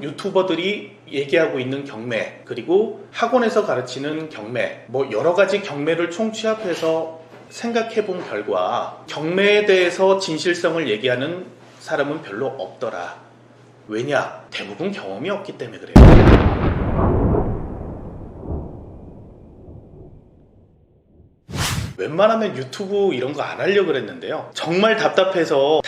유튜버들이 얘기하고 있는 경매, 그리고 학원에서 가르치는 경매, 뭐 여러 가지 경매를 총취합해서 생각해 본 결과 경매에 대해서 진실성을 얘기하는 사람은 별로 없더라. 왜냐? 대부분 경험이 없기 때문에 그래요. 웬만하면 유튜브 이런 거 안 하려고 그랬는데요. 정말 답답해서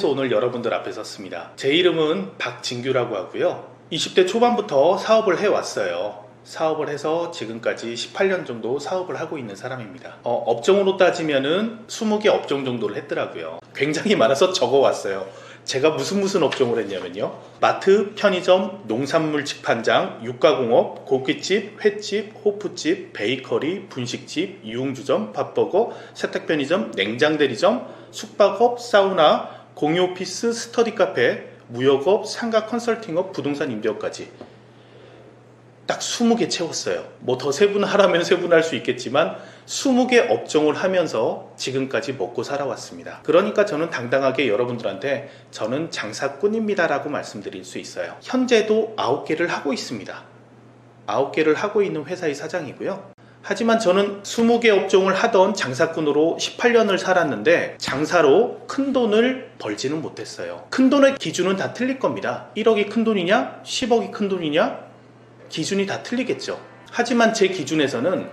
오늘 여러분들 앞에 섰습니다. 제 이름은 박진규라고 하고요. 20대 초반부터 사업을 해왔어요. 사업을 해서 지금까지 18년 정도 사업을 하고 있는 사람입니다. 업종으로 따지면은 20개 업종 정도를 했더라고요. 굉장히 많아서 적어왔어요. 제가 무슨 업종을 했냐면요. 마트, 편의점, 농산물 직판장, 육가공업, 고깃집, 횟집, 호프집, 베이커리, 분식집, 유흥주점, 밥버거, 세탁편의점, 냉장대리점, 숙박업, 사우나, 공유오피스, 스터디카페, 무역업, 상가 컨설팅업, 부동산 임대업까지 딱 20개 채웠어요. 뭐 더 세분하라면 세분할 수 있겠지만 20개 업종을 하면서 지금까지 먹고 살아왔습니다. 그러니까 저는 당당하게 여러분들한테 저는 장사꾼입니다 라고 말씀드릴 수 있어요. 현재도 9개를 하고 있습니다. 9개를 하고 있는 회사의 사장이고요. 하지만 저는 20개 업종을 하던 장사꾼으로 18년을 살았는데 장사로 큰 돈을 벌지는 못했어요. 큰 돈의 기준은 다 틀릴 겁니다. 1억이 큰 돈이냐? 10억이 큰 돈이냐? 기준이 다 틀리겠죠. 하지만 제 기준에서는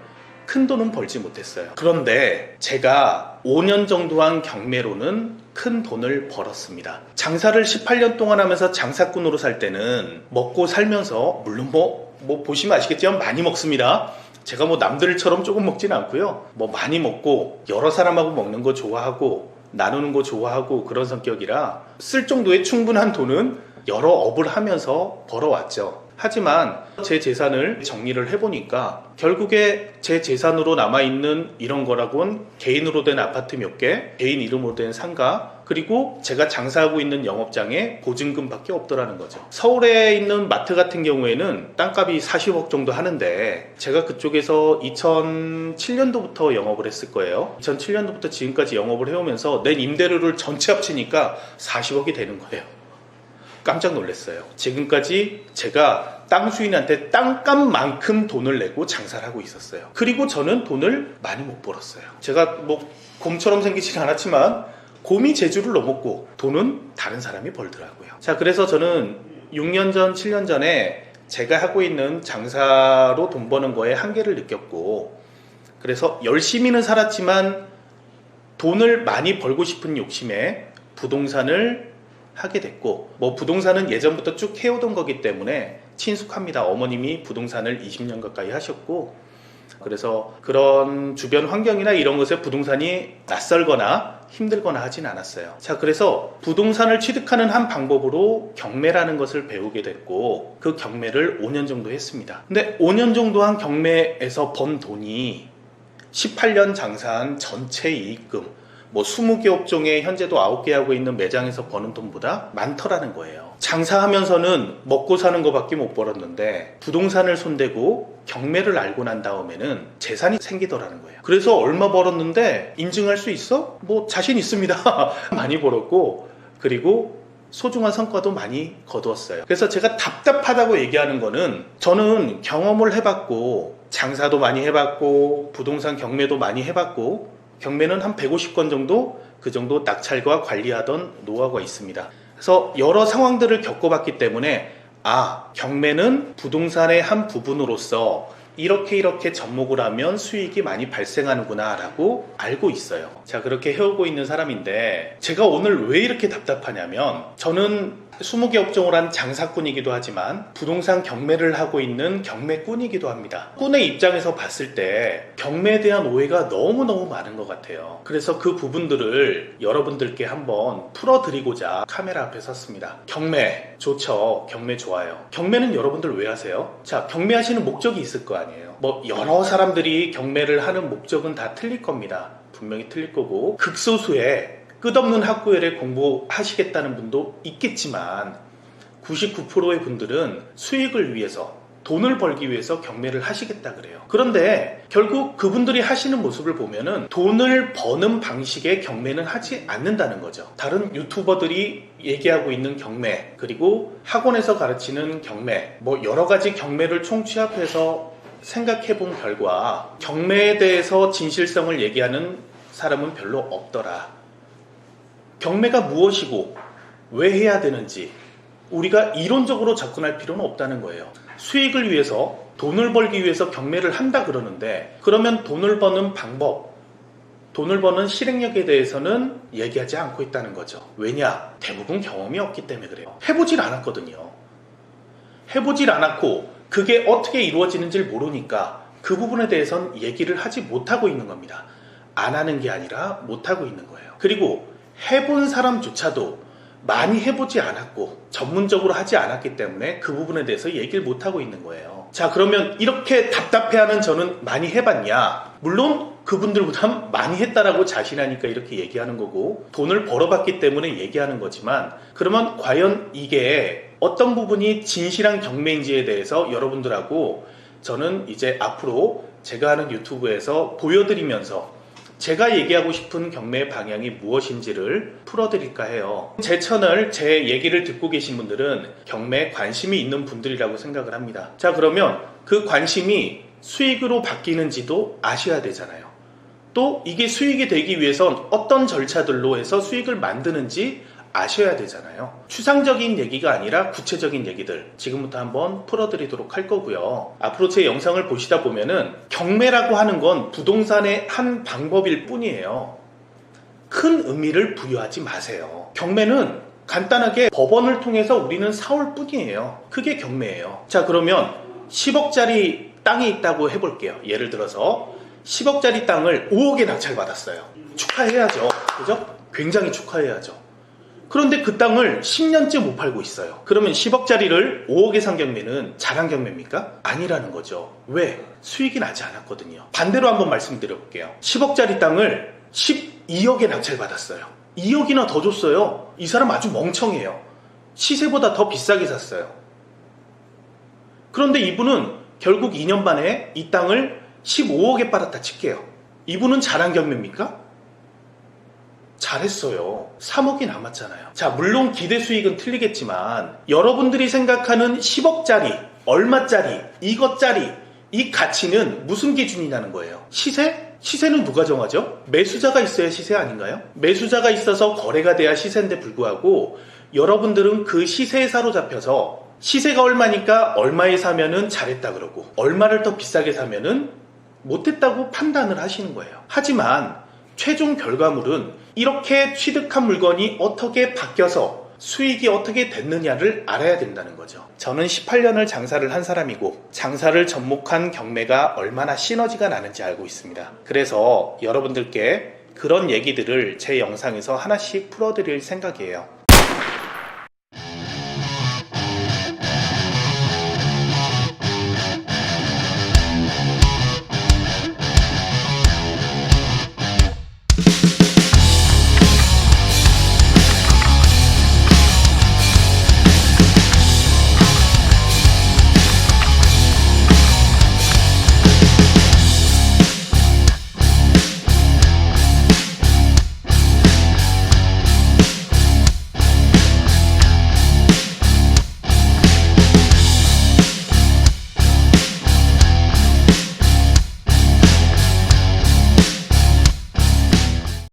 큰 돈은 벌지 못했어요. 그런데 제가 5년 정도 한 경매로는 큰 돈을 벌었습니다. 장사를 18년 동안 하면서 장사꾼으로 살 때는 먹고 살면서 물론 뭐 보시면 아시겠지만 많이 먹습니다. 제가 뭐 남들처럼 조금 먹지는 않고요. 뭐 많이 먹고 여러 사람하고 먹는 거 좋아하고 나누는 거 좋아하고 그런 성격이라 쓸 정도의 충분한 돈은 여러 업을 하면서 벌어왔죠. 하지만 제 재산을 정리를 해보니까 결국에 제 재산으로 남아있는 이런 거라곤 개인으로 된 아파트 몇 개, 개인 이름으로 된 상가, 그리고 제가 장사하고 있는 영업장에 보증금밖에 없더라는 거죠. 서울에 있는 마트 같은 경우에는 땅값이 40억 정도 하는데 제가 그쪽에서 2007년도부터 영업을 했을 거예요. 2007년도부터 지금까지 영업을 해오면서 낸 임대료를 전체 합치니까 40억이 되는 거예요. 깜짝 놀랐어요. 지금까지 제가 땅 주인한테 땅값만큼 돈을 내고 장사를 하고 있었어요. 그리고 저는 돈을 많이 못 벌었어요. 제가 뭐 곰처럼 생기진 않았지만 곰이 제주를 넘었고 돈은 다른 사람이 벌더라고요. 자, 그래서 저는 6년 전, 7년 전에 제가 하고 있는 장사로 돈 버는 거에 한계를 느꼈고, 그래서 열심히는 살았지만 돈을 많이 벌고 싶은 욕심에 부동산을 하게 됐고, 뭐 부동산은 예전부터 쭉 해오던 거기 때문에 친숙합니다. 어머님이 부동산을 20년 가까이 하셨고, 그래서 그런 주변 환경이나 이런 것에 부동산이 낯설거나 힘들거나 하진 않았어요. 자, 그래서 부동산을 취득하는 한 방법으로 경매라는 것을 배우게 됐고, 그 경매를 5년 정도 했습니다. 근데 5년 정도 한 경매에서 번 돈이 18년 장사한 전체 이익금, 뭐 20개 업종에 현재도 9개 하고 있는 매장에서 버는 돈보다 많더라는 거예요. 장사하면서는 먹고 사는 거밖에 못 벌었는데 부동산을 손대고 경매를 알고 난 다음에는 재산이 생기더라는 거예요. 그래서 얼마 벌었는데 인증할 수 있어? 뭐 자신 있습니다. 많이 벌었고, 그리고 소중한 성과도 많이 거두었어요. 그래서 제가 답답하다고 얘기하는 거는, 저는 경험을 해봤고 장사도 많이 해봤고 부동산 경매도 많이 해봤고, 경매는 한 150건 정도, 그 정도 낙찰과 관리하던 노하우가 있습니다. 그래서 여러 상황들을 겪어봤기 때문에 경매는 부동산의 한 부분으로서 이렇게 접목을 하면 수익이 많이 발생하는구나 라고 알고 있어요. 자, 그렇게 해오고 있는 사람인데 제가 오늘 왜 이렇게 답답하냐면, 저는 20개 업종을 한 장사꾼이기도 하지만 부동산 경매를 하고 있는 경매꾼이기도 합니다. 꾼의 입장에서 봤을 때 경매에 대한 오해가 너무너무 많은 것 같아요. 그래서 그 부분들을 여러분들께 한번 풀어드리고자 카메라 앞에 섰습니다. 경매 좋죠. 경매 좋아요. 경매는 여러분들 왜 하세요? 자, 경매하시는 목적이 있을 거 아니에요. 뭐 여러 사람들이 경매를 하는 목적은 다 틀릴 겁니다. 분명히 틀릴 거고, 극소수의 끝없는 학구열에 공부하시겠다는 분도 있겠지만 99%의 분들은 수익을 위해서, 돈을 벌기 위해서 경매를 하시겠다 그래요. 그런데 결국 그분들이 하시는 모습을 보면은 돈을 버는 방식의 경매는 하지 않는다는 거죠. 다른 유튜버들이 얘기하고 있는 경매, 그리고 학원에서 가르치는 경매, 뭐 여러 가지 경매를 총취합해서 생각해 본 결과 경매에 대해서 진실성을 얘기하는 사람은 별로 없더라. 경매가 무엇이고 왜 해야 되는지 우리가 이론적으로 접근할 필요는 없다는 거예요. 수익을 위해서, 돈을 벌기 위해서 경매를 한다 그러는데, 그러면 돈을 버는 방법, 돈을 버는 실행력에 대해서는 얘기하지 않고 있다는 거죠. 왜냐? 대부분 경험이 없기 때문에 그래요. 해보질 않았거든요. 해보질 않았고 그게 어떻게 이루어지는지를 모르니까 그 부분에 대해서는 얘기를 하지 못하고 있는 겁니다. 안 하는 게 아니라 못하고 있는 거예요. 그리고 해본 사람조차도 많이 해보지 않았고 전문적으로 하지 않았기 때문에 그 부분에 대해서 얘기를 못하고 있는 거예요. 자, 그러면 이렇게 답답해하는 저는 많이 해봤냐? 물론 그분들보다 많이 했다라고 자신하니까 이렇게 얘기하는 거고 돈을 벌어봤기 때문에 얘기하는 거지만, 그러면 과연 이게 어떤 부분이 진실한 경매인지에 대해서 여러분들하고 저는 이제 앞으로 제가 하는 유튜브에서 보여드리면서 제가 얘기하고 싶은 경매의 방향이 무엇인지를 풀어드릴까 해요. 제 채널, 제 얘기를 듣고 계신 분들은 경매에 관심이 있는 분들이라고 생각을 합니다. 자, 그러면 그 관심이 수익으로 바뀌는지도 아셔야 되잖아요. 또 이게 수익이 되기 위해선 어떤 절차들로 해서 수익을 만드는지 아셔야 되잖아요. 추상적인 얘기가 아니라 구체적인 얘기들 지금부터 한번 풀어드리도록 할 거고요. 앞으로 제 영상을 보시다 보면은 경매라고 하는 건 부동산의 한 방법일 뿐이에요. 큰 의미를 부여하지 마세요. 경매는 간단하게 법원을 통해서 우리는 사올 뿐이에요. 그게 경매예요. 자, 그러면 10억짜리 땅이 있다고 해볼게요. 예를 들어서 10억짜리 땅을 5억에 낙찰받았어요. 축하해야죠. 그죠? 굉장히 축하해야죠. 그런데 그 땅을 10년째 못 팔고 있어요. 그러면 10억짜리를 5억에 산 경매는 잘한 경매입니까? 아니라는 거죠. 왜? 수익이 나지 않았거든요. 반대로 한번 말씀드려볼게요. 10억짜리 땅을 12억에 낙찰받았어요. 2억이나 더 줬어요. 이 사람 아주 멍청해요. 시세보다 더 비싸게 샀어요. 그런데 이분은 결국 2년 반에 이 땅을 15억에 팔았다 칠게요. 이분은 잘한 경매입니까? 잘했어요. 3억이 남았잖아요. 자, 물론 기대 수익은 틀리겠지만 여러분들이 생각하는 10억짜리, 얼마짜리, 이것짜리, 이 가치는 무슨 기준이냐는 거예요. 시세? 시세는 누가 정하죠? 매수자가 있어야 시세 아닌가요? 매수자가 있어서 거래가 돼야 시세인데 불구하고 여러분들은 그 시세에 사로잡혀서 시세가 얼마니까 얼마에 사면은 잘했다 그러고 얼마를 더 비싸게 사면은 못했다고 판단을 하시는 거예요. 하지만 최종 결과물은 이렇게 취득한 물건이 어떻게 바뀌어서 수익이 어떻게 됐느냐를 알아야 된다는 거죠. 저는 18년을 장사를 한 사람이고 장사를 접목한 경매가 얼마나 시너지가 나는지 알고 있습니다. 그래서 여러분들께 그런 얘기들을 제 영상에서 하나씩 풀어드릴 생각이에요.